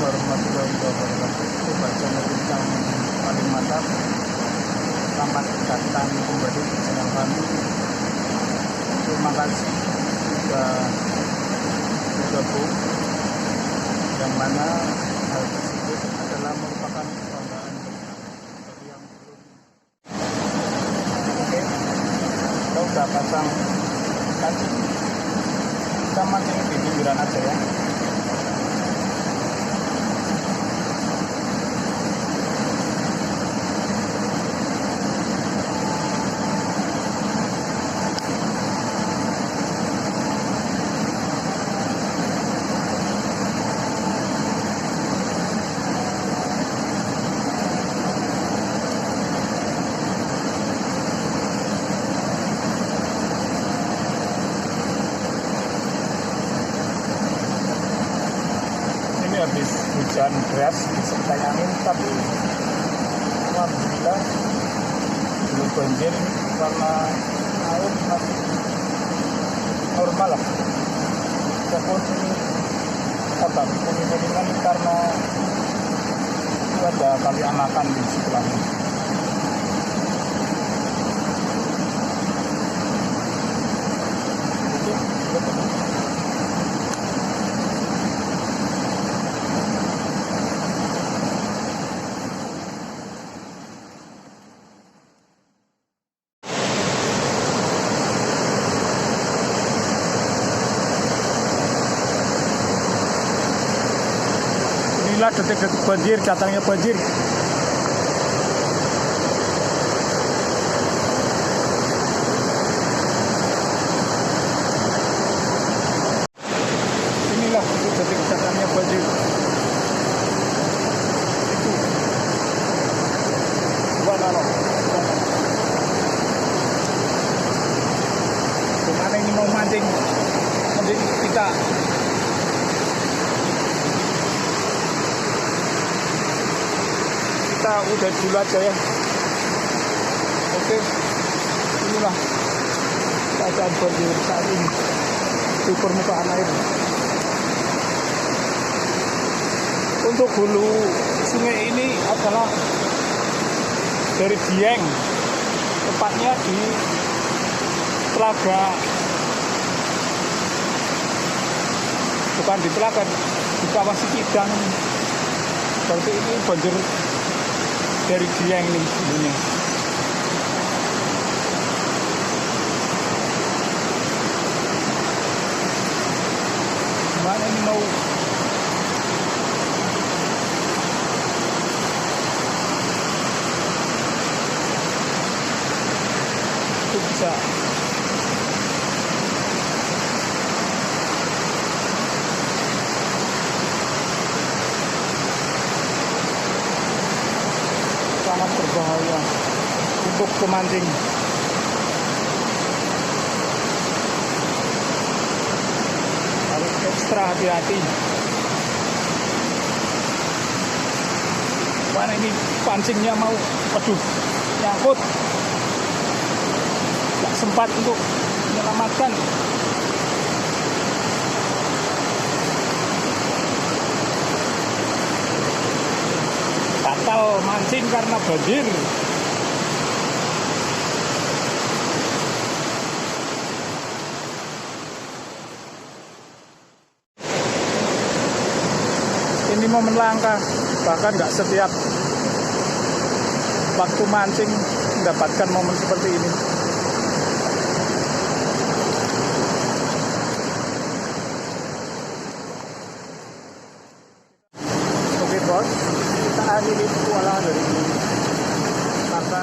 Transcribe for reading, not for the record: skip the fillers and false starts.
warahmatullahi wabarakatuh. Baca notis yang paling mantap. Selamat datang kembali di channel kami. Terima kasih sudah bergabung. Yang mana hal tersebut adalah merupakan kebanggaan bagi yang belum. Oke, kita udah pasang kaki. Kita mancing di pinggiran aja ya. Habis hujan deras disertai angin, tapi alhamdulillah belum banjir karena air masih normal lah. Walaupun ini agak kuning-kuningan karena itu ada kali anakan di sebelahnya. Inilah detik-detik banjir, datangnya banjir. Inilah detik-detik datangnya banjir. Itu. Wanano. Kemana ini mau mancing? Mancing kita. Kita udah dulu aja ya. Oke, inilah keadaan banjir saat ini di permukaan air. Untuk hulu sungai ini adalah dari Dieng, tepatnya di Telaga, bukan di Telaga, di Kawah Sikidang. Berarti ini banjir dari Dieng nih dulunya. Gimana ini mau itu bisa sangat berbahaya untuk pemancing. Harus ekstra hati-hati. Mana ini pancingnya mau, aduh, nyangkut. Gak sempat untuk menyelamatkan. Batal mancing karena banjir. Ini momen langka, bahkan nggak setiap waktu mancing mendapatkan momen seperti ini. Oke bos, kita akhiri petualangan dari ini karena